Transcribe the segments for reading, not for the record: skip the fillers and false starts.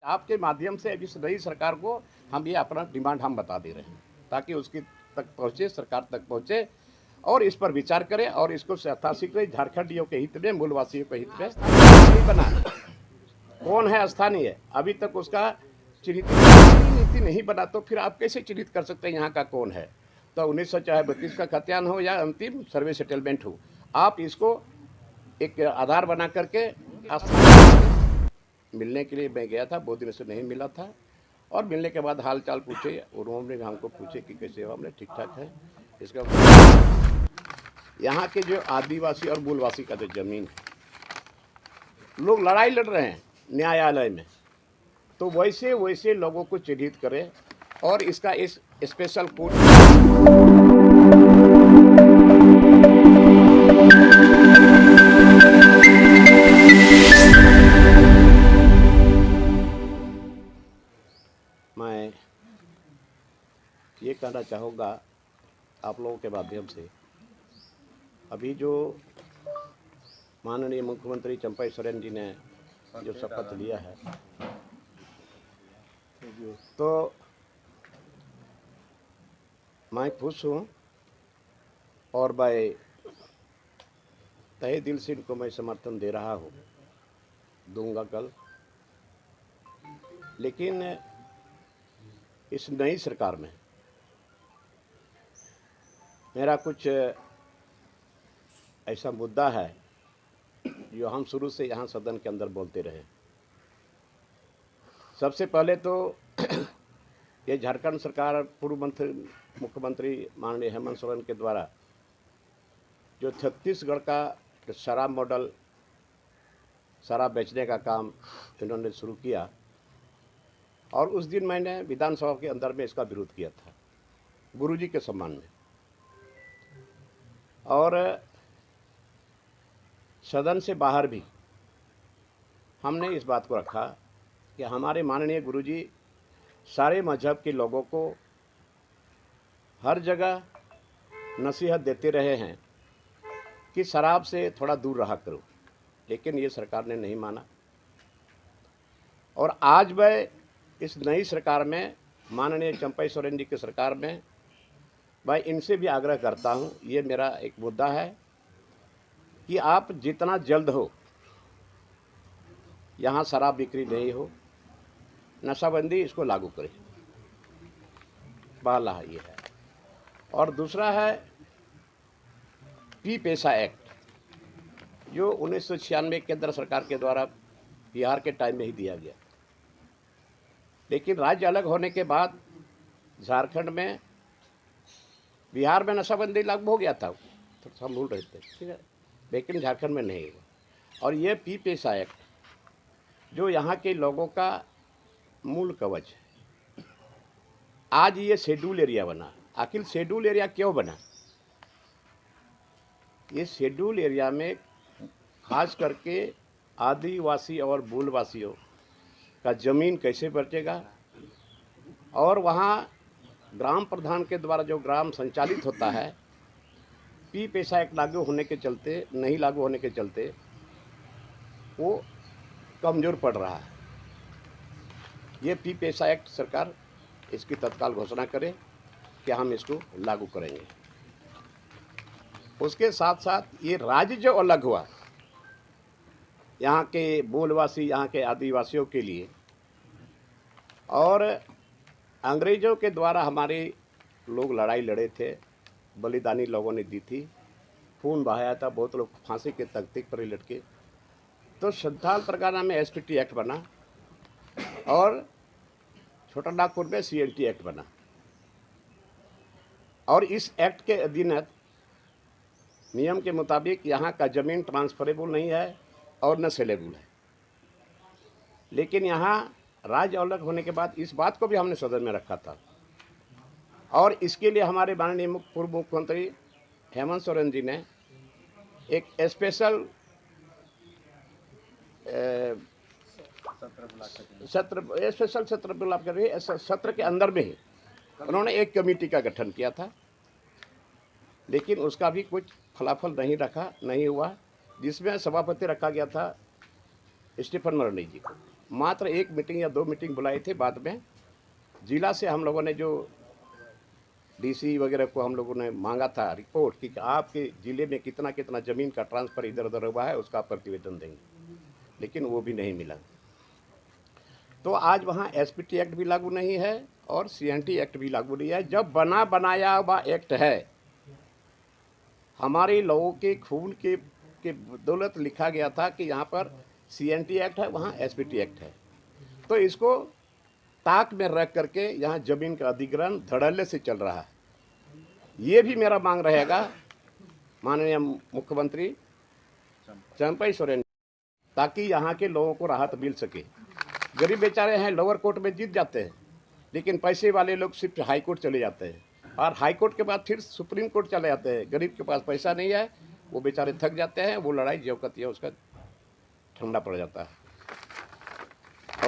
आपके माध्यम से इस नई सरकार को हम ये अपना डिमांड हम बता दे रहे हैं ताकि उसकी तक पहुँचे, सरकार तक पहुँचे और इस पर विचार करें और इसको यथाशीघ्र झारखंडियों के हित में, मूलवासियों के हित में नहीं बना। कौन है स्थानीय, अभी तक उसका चिन्हित नीति नहीं बना, तो फिर आप कैसे चिन्हित कर सकते हैं यहाँ का कौन है। तो 1932 का खतियान हो या अंतिम सर्वे सेटलमेंट हो, आप इसको एक आधार बना करके मिलने के लिए मैं गया था, बहुत दिन से नहीं मिला था और मिलने के बाद हाल चाल पूछे, उन्होंने भी हमको पूछे कि कैसे हो, हमने ठीक ठाक है। इसका यहाँ के जो आदिवासी और मूलवासी का जो ज़मीन है, लोग लड़ाई लड़ रहे हैं न्यायालय में, तो वैसे वैसे लोगों को चिन्हित करें और इसका इस स्पेशल कोर्ट मैं ये कहना चाहूँगा आप लोगों के माध्यम से, अभी जो माननीय मुख्यमंत्री चंपई सोरेन जी ने जो शपथ लिया है, तो मैं खुश हूँ और मैं तहे दिल से इनको मैं समर्थन दे रहा हूँ, दूंगा कल। लेकिन इस नई सरकार में मेरा कुछ ऐसा मुद्दा है जो हम शुरू से यहाँ सदन के अंदर बोलते रहे। सबसे पहले तो ये झारखंड सरकार पूर्व मुख्यमंत्री माननीय हेमंत सोरेन के द्वारा जो छत्तीसगढ़ का शराब मॉडल, शराब बेचने का काम इन्होंने शुरू किया और उस दिन मैंने विधानसभा के अंदर में इसका विरोध किया था गुरुजी के सम्मान में, और सदन से बाहर भी हमने इस बात को रखा कि हमारे माननीय गुरुजी सारे मजहब के लोगों को हर जगह नसीहत देते रहे हैं कि शराब से थोड़ा दूर रहा करो, लेकिन ये सरकार ने नहीं माना। और आज मैं इस नई सरकार में, माननीय चंपई सोरेन जी की सरकार में, मैं इनसे भी आग्रह करता हूँ, ये मेरा एक मुद्दा है कि आप जितना जल्द हो यहाँ शराब बिक्री नहीं हो, नशाबंदी इसको लागू करें। पहला ये है। और दूसरा है पी पेशा एक्ट, जो 1996 केंद्र सरकार के द्वारा बिहार के टाइम में ही दिया गया, लेकिन राज्य अलग होने के बाद झारखंड में, बिहार में नशाबंदी लागू हो गया था, तो हम भूल रहे थे, ठीक है, लेकिन झारखंड में नहीं हुआ। और ये पी पेशा एक्ट जो यहाँ के लोगों का मूल कवच है, आज ये शेड्यूल एरिया बना। आखिर शेड्यूल एरिया क्यों बना? ये शेड्यूल एरिया में खास करके आदिवासी और मूलवासियों का ज़मीन कैसे बचेगा, और वहाँ ग्राम प्रधान के द्वारा जो ग्राम संचालित होता है, पी पेशा एक्ट लागू होने के चलते, नहीं लागू होने के चलते वो कमज़ोर पड़ रहा है। ये पी पेशा एक्ट सरकार इसकी तत्काल घोषणा करे कि हम इसको लागू करेंगे। उसके साथ साथ ये राज्य जो अलग हुआ यहाँ के मूलवासी, यहाँ के आदिवासियों के लिए, और अंग्रेज़ों के द्वारा हमारे लोग लड़ाई लड़े थे, बलिदानी लोगों ने दी थी, खून बहाया था, बहुत लोग फांसी के तख्ते पर ही लटके। तो संथाल परगना में एसपीटी एक्ट बना और छोटा नागपुर में सीएलटी एक्ट बना, और इस एक्ट के अधीन नियम के मुताबिक यहाँ का ज़मीन ट्रांसफरेबल नहीं है और न सेलेबल है। लेकिन यहाँ राज्य अलग होने के बाद इस बात को भी हमने सदन में रखा था, और इसके लिए हमारे माननीय पूर्व मुख्यमंत्री हेमंत सोरेन जी ने एक स्पेशल सत्र बुला कर सत्र के अंदर में ही उन्होंने एक कमेटी का गठन किया था, लेकिन उसका भी कुछ फलाफल नहीं हुआ, जिसमें सभापति रखा गया था स्टीफन मरनी जी को। मात्र 1 मीटिंग या 2 मीटिंग बुलाई थी। बाद में जिला से हम लोगों ने जो डीसी वगैरह को हम लोगों ने मांगा था रिपोर्ट कि आपके ज़िले में कितना कितना ज़मीन का ट्रांसफ़र इधर उधर हुआ है, उसका प्रतिवेदन देंगे, लेकिन वो भी नहीं मिला। तो आज वहाँ एसपीटी एक्ट भी लागू नहीं है और सीएनटी एक्ट भी लागू नहीं है। जब बना बनाया हुआ एक्ट है, हमारे लोगों के खून के बदौलत लिखा गया था कि यहाँ पर सीएनटी एक्ट है, वहाँ एसपीटी एक्ट है, तो इसको ताक में रख करके यहाँ जमीन का अधिग्रहण धड़ल्ले से चल रहा है। ये भी मेरा मांग रहेगा माननीय मुख्यमंत्री चंपई सोरेन, ताकि यहाँ के लोगों को राहत मिल सके। गरीब बेचारे हैं, लोअर कोर्ट में जीत जाते हैं, लेकिन पैसे वाले लोग सिर्फ हाई कोर्ट चले जाते हैं और हाई कोर्ट के बाद फिर सुप्रीम कोर्ट चले जाते हैं। गरीब के पास पैसा नहीं है, वो बेचारे थक जाते हैं, वो लड़ाई जो करती है उसका ठंडा पड़ जाता है।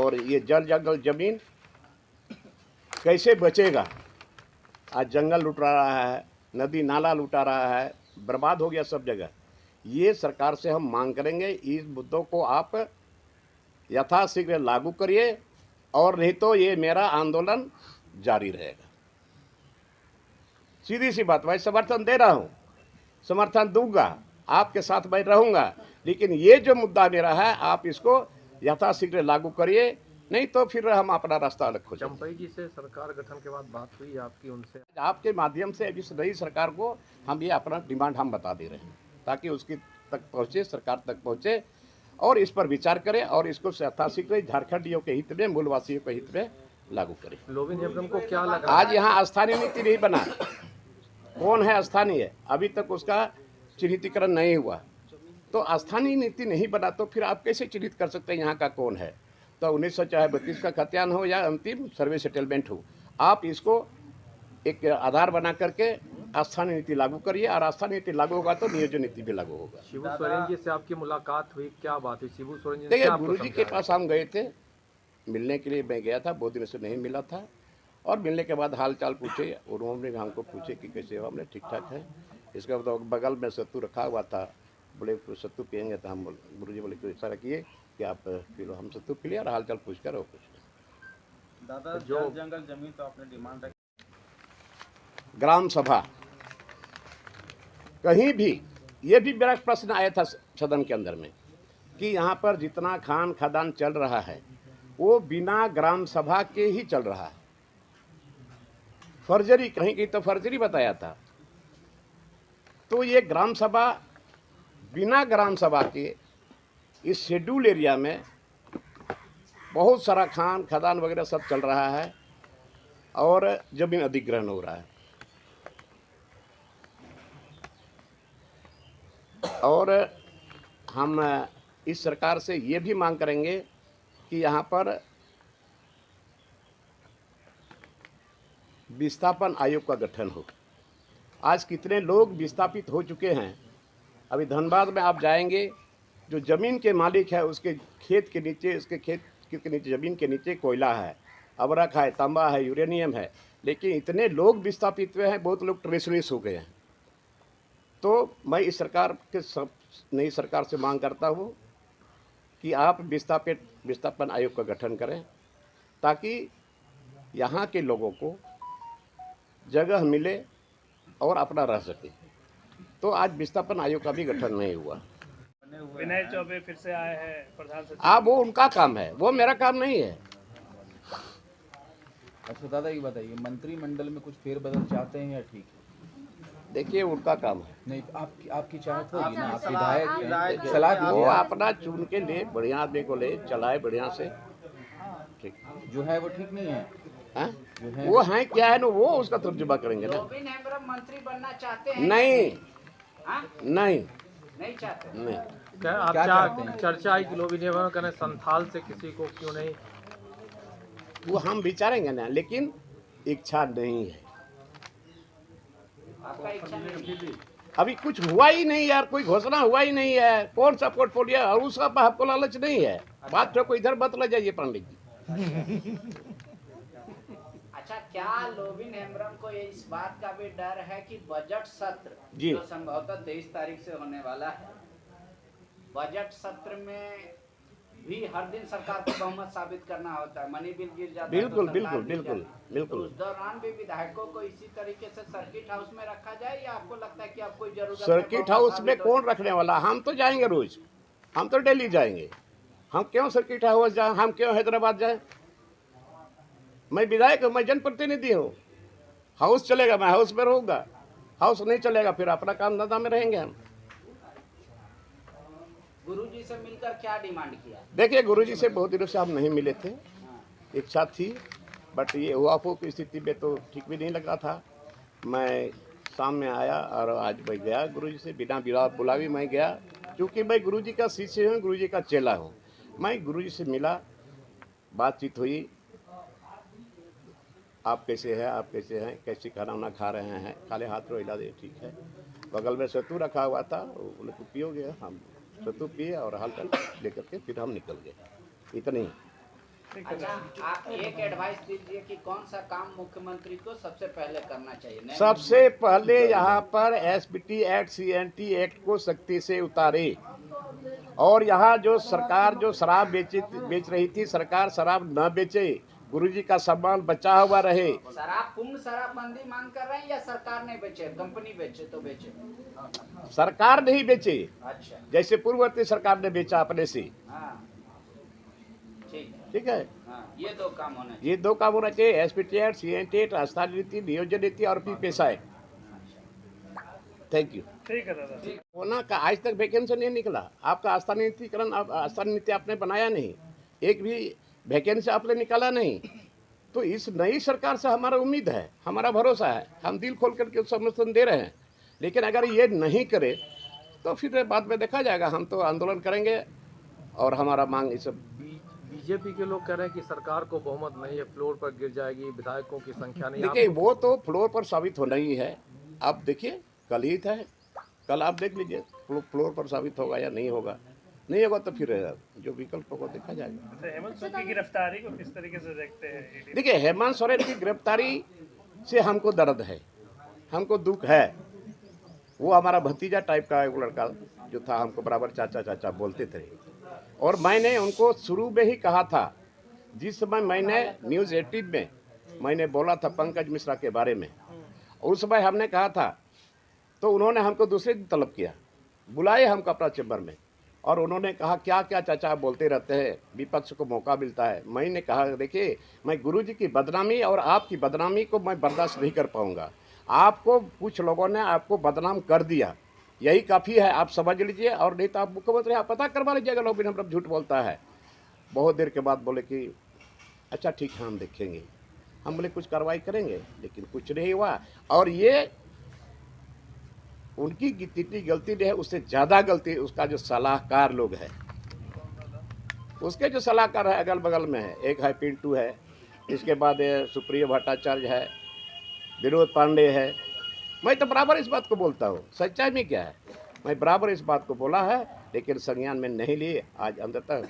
और ये जल जंगल जमीन कैसे बचेगा? आज जंगल लूट रहा है, नदी नाला लूटा रहा है, बर्बाद हो गया सब जगह। ये सरकार से हम मांग करेंगे, इस मुद्दों को आप यथाशीघ्र लागू करिए, और नहीं तो ये मेरा आंदोलन जारी रहेगा। सीधी सी बात, मैं समर्थन दे रहा हूँ, समर्थन दूंगा, आपके साथ मैं रहूँगा, लेकिन ये जो मुद्दा मेरा है आप इसको यथाशीघ्र लागू करिए, नहीं तो फिर हम अपना रास्ता अलग खोजेंगे। चंपई जी से सरकार गठन के बाद बात हुई आपकी उनसे? आपके माध्यम से इस नई सरकार को हम ये अपना डिमांड हम बता दे रहे हैं, ताकि उसकी तक पहुँचे, सरकार तक पहुँचे और इस पर विचार करें और इसको यथाशीघ्र झारखंडियों के हित में, मूलवासियों के हित में लागू करें। लोबिन हेम्ब्रम को क्या लगा? आज यहाँ स्थानीय नीति नहीं बना, कौन है स्थानीय, अभी तक उसका चिन्हितीकरण नहीं हुआ। तो स्थानीय नीति नहीं बना तो फिर आप कैसे चिन्हित कर सकते हैं यहाँ का कौन है? तो 1932 का खतियान हो या अंतिम सर्वे सेटलमेंट हो, आप इसको एक आधार बना करके स्थानीय नीति लागू करिए, और स्थानीय नीति लागू होगा तो नियोजन नीति भी लागू होगा। शिबू सोरेन जी से आपकी मुलाकात हुई, क्या बात हुई? शिबू सोरेन जी देखिए, गुरु जी के पास हम गए थे, मिलने के लिए मैं गया था, बहुत दिन से नहीं मिला था, और मिलने के बाद हाल चाल पूछे, और उन्होंने हमको पूछे कि कैसे हो, हमने ठीक ठाक है। इसके बाद बगल में सत्तू रखा हुआ था, बोले सत्तू पियेंगे, तो हम गुरु जी बोले कि इशारा किए कि आप पी लो, हम सत्तू पी लिया और हाल चाल पूछ कर कुछ। दादा, जो जंगल जमीन तो आपने डिमांड रखी, ग्राम सभा कहीं भी, ये भी मेरा प्रश्न आया था सदन के अंदर में कि यहाँ पर जितना खान खदान चल रहा है वो बिना ग्राम सभा के ही चल रहा है। फर्जरी, कहीं कहीं तो फर्जरी बताया था। तो ये ग्राम सभा, बिना ग्राम सभा के इस शेड्यूल एरिया में बहुत सारा खान खदान वगैरह सब चल रहा है और जमीन अधिग्रहण हो रहा है। और हम इस सरकार से ये भी मांग करेंगे कि यहाँ पर विस्थापन आयोग का गठन हो। आज कितने लोग विस्थापित हो चुके हैं। अभी धनबाद में आप जाएंगे, जो ज़मीन के मालिक है उसके खेत के नीचे, उसके खेत के नीचे, ज़मीन के नीचे कोयला है, अबरख है, तांबा है, यूरेनियम है, लेकिन इतने लोग विस्थापित हुए हैं, बहुत लोग ट्रेसलेस हो गए हैं। तो मैं इस सरकार के नई सरकार से मांग करता हूँ कि आप विस्थापन आयोग का गठन करें, ताकि यहाँ के लोगों को जगह मिले और अपना रह सके। तो आज विस्थापन आयोग का भी गठन नहीं हुआ। विनय चौबे फिर से आए हैं प्रधान सचिव। आप, वो उनका काम है, वो मेरा काम नहीं है। अच्छा दादा, ये बताइए, मंत्रिमंडल में कुछ फेरबदल चाहते हैं या ठीक है? देखिए, उनका काम है। नहीं, आपकी चाहत होगी ना, आप विधायक हैं, सलाह वो दीजिए। अपना चुन के ले, बढ़िया आदमी को ले, चलाए बढ़िया से। ठीक जो है वो ठीक नहीं है, है? वो है क्या है ना, वो उसका तर्जुमा करेंगे ना। लोबिन हेम्ब्रम मंत्री बनना चाहते हैं? नहीं, हाँ? नहीं चाहते। नहीं। क्या आप क्या चाहते हैं? चर्चा आई कि लोबिन हेम्ब्रम कहने संथाल से किसी को क्यों नहीं? वो हम विचारेंगे ना, लेकिन इच्छा नहीं है। आपका इच्छा नहीं? अभी कुछ हुआ ही नहीं यार, कोई घोषणा हुआ ही नहीं है। कौन सा पोर्टफोलियो, और उसका आपको लालच नहीं है। बात को इधर मत ले जाइए पंडित जी। अच्छा, क्या लोबिन हेम्ब्रम को ये इस बात का भी डर है कि बजट सत्र जी, जो संभवतः 23 तारीख से होने वाला है, बजट सत्र में भी हर दिन सरकार को बहुमत साबित करना होता है। मनी बिल गिर जाता है बिल्कुल तो बिल्कुल सरकार गिर बिल्कुल जाती है। तो बिल्कुल। उस दौरान भी विधायकों को इसी तरीके से सर्किट हाउस में रखा जाए, या आपको लगता है कि अब कोई जरूरत है सर्किट बहुमत हाउस में साबित हो कौन रखने वाला? हम तो जाएंगे रोज, हम तो डेली जाएंगे। हम क्यों सर्किट हाउस जाए? हम क्यों हैदराबाद जाए? मैं विधायक हूँ, मैं जनप्रतिनिधि हूँ। हाउस चलेगा मैं हाउस में रहूंगा, हाउस नहीं चलेगा फिर अपना काम धंधा में रहेंगे हम। गुरुजी से मिलकर क्या डिमांड किया? देखिए, गुरुजी से बहुत दिनों से हम नहीं मिले थे, हाँ। इच्छा थी, बट ये हुआफू की स्थिति में तो ठीक भी नहीं लग रहा था। मैं शाम में आया और आज मैं गया गुरुजी से, बिना बुलावे मैं गया, क्योंकि मैं गुरुजी का शिष्य हूँ, गुरुजी का चेला हूँ। मैं गुरुजी से मिला, बातचीत हुई, आप कैसे हैं, आप कैसे हैं, कैसे खाना वाना खा रहे हैं, खाली हाथ रो, इलाज ठीक है। बगल में सत्तू रखा हुआ था, वो बोले तू पियोगे? हम सत्तू पिए और हल्का लेकर के फिर हम निकल गए, इतनी। अच्छा, आप एक एडवाइस दीजिए कि कौन सा काम मुख्यमंत्री को सबसे पहले करना चाहिए? सबसे पहले यहाँ पर एसपीटी एक्ट, सीएनटी एक्ट को सख्ती से उतारे, और यहाँ जो सरकार जो शराब बेच रही थी, सरकार शराब न बेचे, गुरुजी का सम्मान बचा हुआ रहे। शराब पूर्ण शराबबंदी मांग कर रहे हैं या सरकार नहीं बेचे, कंपनी बेचे तो बेचे? सरकार नहीं बेचे, अच्छा, जैसे पूर्ववर्ती सरकार ने बेचा अपने से। हाँ, ठीक है, ठीक है, हाँ, ये दो काम होने चाहिए। ये दो काम होना चाहिए, एसपीटी एक्ट, सीएनटी एक्ट, आस्थान नीति, नियोजन नीति और पैसा एक्ट। Thank you. ठीक है दादा। होना का आज तक वैकेंसी नहीं निकला। आपका आस्थान नीतिकरण, आस्थान नीति आपने बनाया नहीं, एक भी वैकेंसी आपने निकाला नहीं। तो इस नई सरकार से हमारा उम्मीद है, हमारा भरोसा है, हम दिल खोल करके समर्थन दे रहे हैं। लेकिन अगर ये नहीं करे तो फिर बाद में देखा जाएगा। हम तो आंदोलन करेंगे और हमारा मांग इस बीजेपी के लोग कह रहे हैं कि सरकार को बहुमत नहीं है, फ्लोर पर गिर जाएगी, विधायकों की संख्या नहीं। देखिए, वो तो फ्लोर पर साबित होना ही है। आप देखिए, कल ही था, कल आप देख लीजिए फ्लोर पर साबित होगा या नहीं होगा। नहीं होगा तो फिर जो विकल्प होगा देखा जाएगा। अच्छा, हेमंत सोरेन की गिरफ्तारी को किस तरीके से देखते हैं? देखिए, हेमंत सोरेन की गिरफ्तारी से हमको दर्द है, हमको दुख है। वो हमारा भतीजा टाइप का एक लड़का जो था, हमको बराबर चाचा चाचा बोलते थे, और मैंने उनको शुरू में ही कहा था। जिस समय मैंने न्यूज़ 18 में मैंने बोला था पंकज मिश्रा के बारे में, उस समय हमने कहा था, तो उन्होंने हमको दूसरे दिन तलब किया, बुलाए हमको अपना चैम्बर में, और उन्होंने कहा क्या क्या चाचा आप बोलते रहते हैं, विपक्ष को मौका मिलता है। मैंने कहा देखिए, मैं गुरुजी की बदनामी और आपकी बदनामी को मैं बर्दाश्त नहीं कर पाऊंगा। आपको कुछ लोगों ने आपको बदनाम कर दिया, यही काफ़ी है, आप समझ लीजिए। और नहीं तो आप मुख्यमंत्री आप पता करवा लीजिएगा लोग हम झूठ बोलता है। बहुत देर के बाद बोले कि अच्छा ठीक है, हम देखेंगे। हम बोले कुछ कार्रवाई करेंगे, लेकिन कुछ नहीं हुआ। और ये उनकी जितनी गलती नहीं है, उससे ज़्यादा गलती उसका जो सलाहकार लोग है, उसके जो सलाहकार है अगल बगल में है। एक है पिंटू है, इसके बाद सुप्रिय भट्टाचार्य है, विनोद पांडे है। मैं तो बराबर इस बात को बोलता हूँ, सच्चाई में क्या है, मैं बराबर इस बात को बोला है, लेकिन संज्ञान में नहीं लिए। आज अंदर तक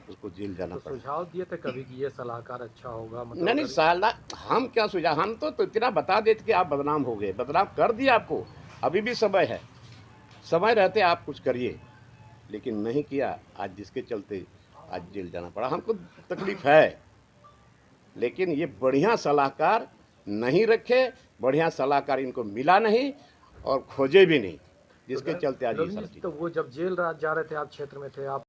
उसको जेल जाना तो पड़ा। सुझाव दिए थे कभी कि ये सलाहकार अच्छा होगा? नहीं साला, हम क्या सुझाव, हम तो इतना बता देते कि आप बदनाम हो गए, बदनाम कर दिया आपको। अभी भी समय है, समय रहते आप कुछ करिए, लेकिन नहीं किया। आज जिसके चलते आज जेल जाना पड़ा, हमको तकलीफ है। लेकिन ये बढ़िया सलाहकार नहीं रखे, बढ़िया सलाहकार इनको मिला नहीं और खोजे भी नहीं, जिसके चलते आज ये सारा चीज़। तो वो जब जेल जा रहे थे, आप क्षेत्र में थे, आप